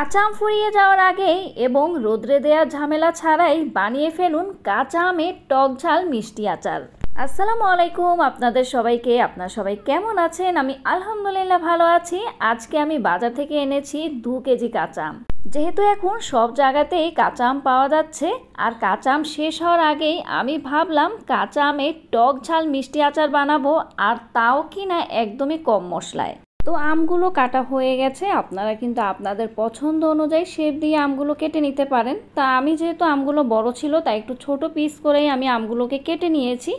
কাঁচা আম ফুরিয়ে যাওয়ার আগেই এবং রোদ্রে দেওয়ার ঝামেলা ছাড়াই বানিয়ে ফেলুন কাঁচা আমের টক ঝাল মিষ্টি আচার। আসসালামু আলাইকুম, আপনারা সবাই কেমন আছেন? আমি আলহামদুলিল্লাহ ভালো আছি। আজকে আমি বাজার থেকে এনেছি 2 কেজি কাঁচা আম। যেহেতু এখন সব জায়গাতেই কাঁচা আম পাওয়া যাচ্ছে আর কাঁচা আম শেষ হওয়ার আগেই আমি ভাবলাম কাঁচা আমের টক ঝাল মিষ্টি আচার বানাবো, আর তাও কিনা একদমই কম মশলায়। তো আমগুলো কাটা হয়ে গেছে, আপনারা কিন্তু আপনাদের পছন্দ অনুযায়ী শেপ দিয়ে আমগুলো কেটে নিতে পারেন। তা আমি যেহেতু আমগুলো বড় ছিল তাই একটু ছোট পিস করেই আমি আমগুলোকে কেটে নিয়েছি।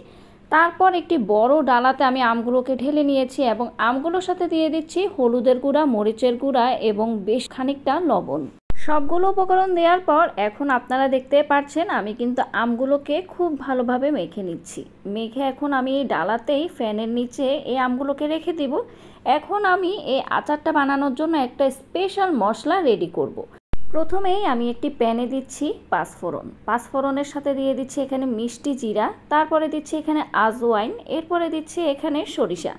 তারপর একটি বড় ডালাতে আমি আমগুলোকে ঢেলে নিয়েছি এবং আমগুলোর সাথে দিয়ে দিচ্ছি হলুদের গুঁড়া, মরিচের গুঁড়া এবং বেশ খানিকটা লবণ। সবগুলো উপকরণ দেওয়ার পর এখন আপনারা দেখতে পাচ্ছেন আমি কিন্তু আমগুলোকে খুব ভালোভাবে মেখে নিচ্ছি। মেখে এখন আমি এই ডালাতেই ফ্যানের নিচে এই আমগুলোকে রেখে দিব। এখন আমি এই আচারটা বানানোর জন্য একটা স্পেশাল মশলা রেডি করব। প্রথমেই আমি একটি প্যানে দিচ্ছি পাঁচফোড়নের সাথে দিয়ে দিচ্ছি এখানে মিষ্টি জিরা, তারপরে দিচ্ছি এখানে আজওয়াইন, এরপরে দিচ্ছি এখানে সরিষা।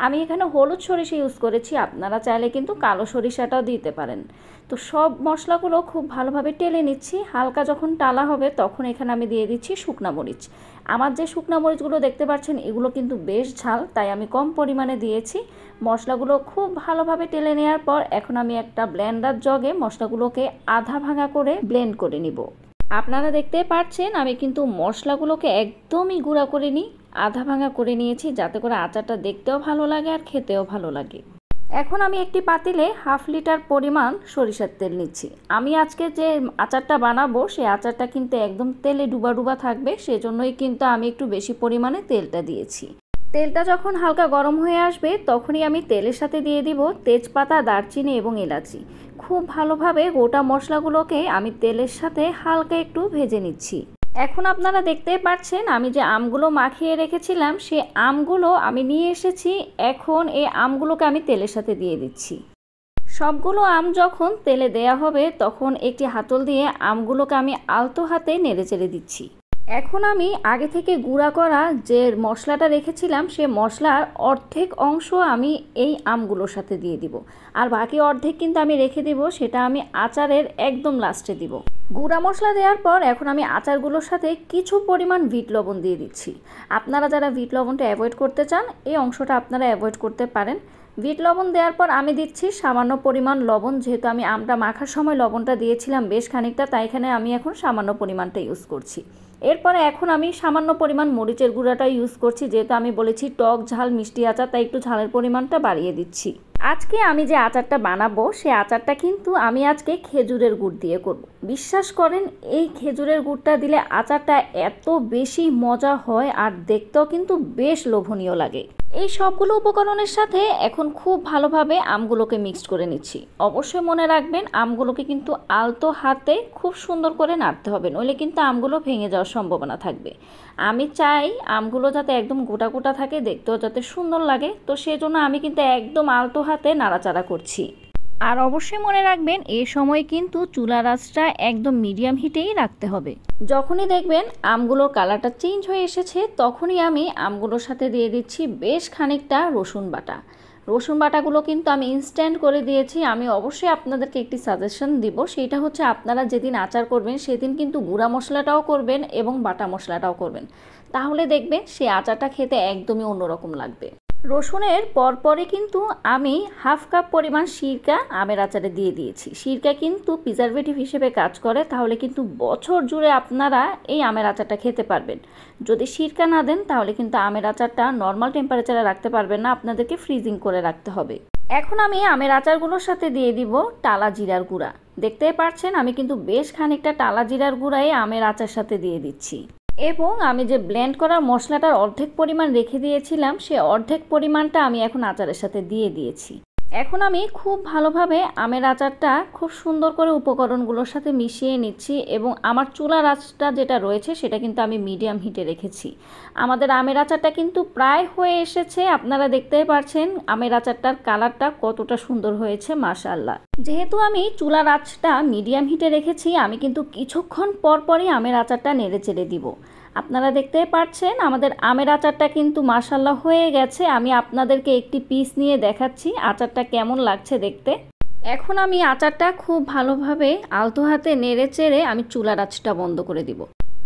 আমি এখানে হলুদ সরিষা ইউজ করেছি, আপনারা চাইলে কিন্তু কালো সরিষাটাও দিতে পারেন। তো সব মশলাগুলো খুব ভালোভাবে টেলে নিচ্ছি। হালকা যখন টালা হবে তখন এখানে আমি দিয়ে দিচ্ছি শুকনা মরিচ। আমার যে শুকনা মরিচগুলো দেখতে পাচ্ছেন এগুলো কিন্তু বেশ ঝাল, তাই আমি কম পরিমাণে দিয়েছি। মশলাগুলো খুব ভালোভাবে টেলে নেওয়ার পর এখন আমি একটা ব্লেন্ডার জগে মশলাগুলোকে আধা ভাঙা করে ব্লেন্ড করে নিব। আপনারা দেখতে পাচ্ছেন আমি কিন্তু মশলাগুলোকে একদমই গুঁড়া করে নিই, আধা ভাঙা করে নিয়েছি, যাতে করে আচারটা দেখতেও ভালো লাগে আর খেতেও ভালো লাগে। এখন আমি একটি পাতিলে 1/2 লিটার পরিমাণ সরিষার তেল নিচ্ছি। আমি আজকে যে আচারটা বানাবো সেই আচারটা কিন্তু একদম তেলে ডুবা ডুবা থাকবে, সেজন্যই কিন্তু আমি একটু বেশি পরিমাণে তেলটা দিয়েছি। তেলটা যখন হালকা গরম হয়ে আসবে তখনই আমি তেলের সাথে দিয়ে দিব তেজপাতা, দারচিনি এবং এলাচি। খুব ভালোভাবে গোটা মশলাগুলোকে আমি তেলের সাথে হালকা একটু ভেজে নিচ্ছি। এখন আপনারা দেখতেই পাচ্ছেন আমি যে আমগুলো মাখিয়ে রেখেছিলাম সে আমগুলো আমি নিয়ে এসেছি। এখন এই আমগুলোকে আমি তেলের সাথে দিয়ে দিচ্ছি। সবগুলো আম যখন তেলে দেয়া হবে তখন একটি হাতল দিয়ে আমগুলোকে আমি আলতো হাতে নেড়েচেড়ে দিচ্ছি। এখন আমি আগে থেকে গুঁড়া করা যে মশলাটা রেখেছিলাম সে মশলার অর্ধেক অংশ আমি এই আমগুলোর সাথে দিয়ে দিব, আর বাকি অর্ধেক কিন্তু আমি রেখে দিব, সেটা আমি আচারের একদম লাস্টে দিব। গুঁড়া মশলা দেওয়ার পর এখন আমি আচারগুলোর সাথে কিছু পরিমাণ বিট লবণ দিয়ে দিচ্ছি। আপনারা যারা বিট লবণটা অ্যাভয়েড করতে চান এই অংশটা আপনারা অ্যাভয়েড করতে পারেন। বিট লবণ দেওয়ার পর আমি দিচ্ছি সামান্য পরিমাণ লবণ, যেহেতু আমি আমটা মাখার সময় লবণটা দিয়েছিলাম বেশ খানিকটা, তাই এখানে আমি এখন সামান্য পরিমাণটা ইউজ করছি। এরপরে এখন আমি সামান্য পরিমাণ মরিচের গুঁড়াটা ইউজ করছি, যেহেতু আমি বলেছি টক ঝাল মিষ্টি আচার, তাই একটু ঝালের পরিমাণটা বাড়িয়ে দিচ্ছি। আজকে আমি যে আচারটা বানাবো সে আচারটা কিন্তু আমি আজকে খেজুরের গুড় দিয়ে করব। বিশ্বাস করেন এই খেজুরের গুড়টা দিলে আচারটা এত বেশি মজা হয় আর দেখতেও কিন্তু বেশ লোভনীয় লাগে। এই সবগুলো উপকরণের সাথে এখন খুব ভালোভাবে আমগুলোকে মিক্সড করে নিচ্ছি। অবশ্যই মনে রাখবেন আমগুলোকে কিন্তু আলতো হাতে খুব সুন্দর করে নাড়তে হবে, নইলে কিন্তু আমগুলো ভেঙে যাওয়ার সম্ভাবনা থাকবে। আমি চাই আমগুলো যাতে একদম গোটা গোটা থাকে, দেখতেও যাতে সুন্দর লাগে, তো সেজন্য আমি কিন্তু একদম আলতো হাতে নাড়াচাড়া করছি। আর অবশ্যই মনে রাখবেন এই সময় কিন্তু চুলার আঁচটা একদম মিডিয়াম হিটেই রাখতে হবে। যখনই দেখবেন আমগুলোর কালারটা চেঞ্জ হয়ে এসেছে তখনই আমি আমগুলোর সাথে দিয়ে দিচ্ছি বেশ খানিকটা রসুন বাটা। রসুন বাটাগুলো কিন্তু আমি ইনস্ট্যান্ট করে দিয়েছি। আমি অবশ্যই আপনাদেরকে একটি সাজেশন দিব, সেটা হচ্ছে আপনারা যেদিন আচার করবেন সেদিন কিন্তু গুঁড়া মশলাটাও করবেন এবং বাটা মশলাটাও করবেন, তাহলে দেখবেন সেই আচারটা খেতে একদমই অন্যরকম লাগবে। রসুনের পরপরই কিন্তু আমি 1/2 কাপ পরিমাণ সিরকা আমের আচারে দিয়ে দিয়েছি। সিরকা কিন্তু প্রিজারভেটিভ হিসেবে কাজ করে, তাহলে কিন্তু বছর জুড়ে আপনারা এই আমের আচারটা খেতে পারবেন। যদি সিরকা না দেন তাহলে কিন্তু আমের আচারটা নর্মাল টেম্পারেচারে রাখতে পারবেন না, আপনাদেরকে ফ্রিজিং করে রাখতে হবে। এখন আমি আমের আচারগুলোর সাথে দিয়ে দিব টালা জিরার গুঁড়া। দেখতেই পাচ্ছেন আমি কিন্তু বেশ খানিকটা টালা জিরার গুঁড়াই আমের আচার সাথে দিয়ে দিচ্ছি। এবং আমি যে ব্লেন্ড করা মশলাটার অর্ধেক পরিমাণ রেখে দিয়েছিলাম সে অর্ধেক পরিমাণটা আমি এখন আচারের সাথে দিয়ে দিয়েছি। এখন আমি খুব ভালোভাবে আমের আচারটা খুব সুন্দর করে উপকরণগুলোর সাথে মিশিয়ে নিচ্ছি এবং আমার চুলার আঁচটা যেটা রয়েছে সেটা কিন্তু আমি মিডিয়াম হিটে রেখেছি। আমাদের আমের আচারটা কিন্তু প্রায় হয়ে এসেছে, আপনারা দেখতেই পাচ্ছেন আমের আচারটার কালারটা কতটা সুন্দর হয়েছে, মাশাআল্লাহ। যেহেতু আমি চুলার আঁচটা মিডিয়াম হিটে রেখেছি আমি কিন্তু কিছুক্ষণ পরপরই আমের আচারটা নেড়ে চেড়ে দিব। আপনারা দেখতেই পাচ্ছেন আমাদের আমের আচারটা কিন্তু মাশাআল্লাহ হয়ে গেছে। আমি আপনাদেরকে একটি পিস নিয়ে দেখাচ্ছি আচারটা কেমন লাগছে দেখতে। এখন আমি আচারটা খুব ভালোভাবে আলতো হাতে নেড়ে চেড়ে আমি চুলার আঁচটা বন্ধ করে দিব।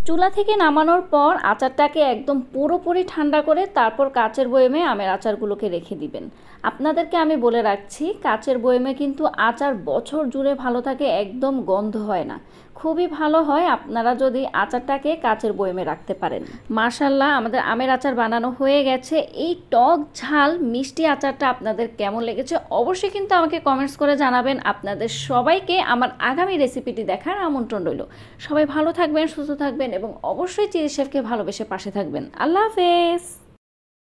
চুলা থেকে নামানোর পর আচারটাকে একদম পুরোপুরি ঠান্ডা করে তারপর কাচের বয়মে আমের আচারগুলোকে রেখে দিবেন। আপনাদেরকে আমি বলে রাখছি, কাচের বয়মে কিন্তু আচার বছর জুড়ে ভালো থাকে, একদম গন্ধ হয় না, খুবই ভালো হয় আপনারা যদি আচারটাকে কাচের বয়মে রাখতে পারেন। মাশাআল্লাহ, আমাদের আমের আচার বানানো হয়ে গেছে। এই টক ঝাল মিষ্টি আচারটা আপনাদের কেমন লেগেছে অবশ্যই কিন্তু আমাকে কমেন্টস করে জানাবেন। আপনাদের সবাইকে আমার আগামী রেসিপিটি দেখার আমন্ত্রণ রইল। সবাই ভালো থাকবেন, সুস্থ থাকবেন এবং অবশ্যই চিলি শেফকে ভালোবেসে পাশে থাকবেন। আল্লাহ হাফেজ।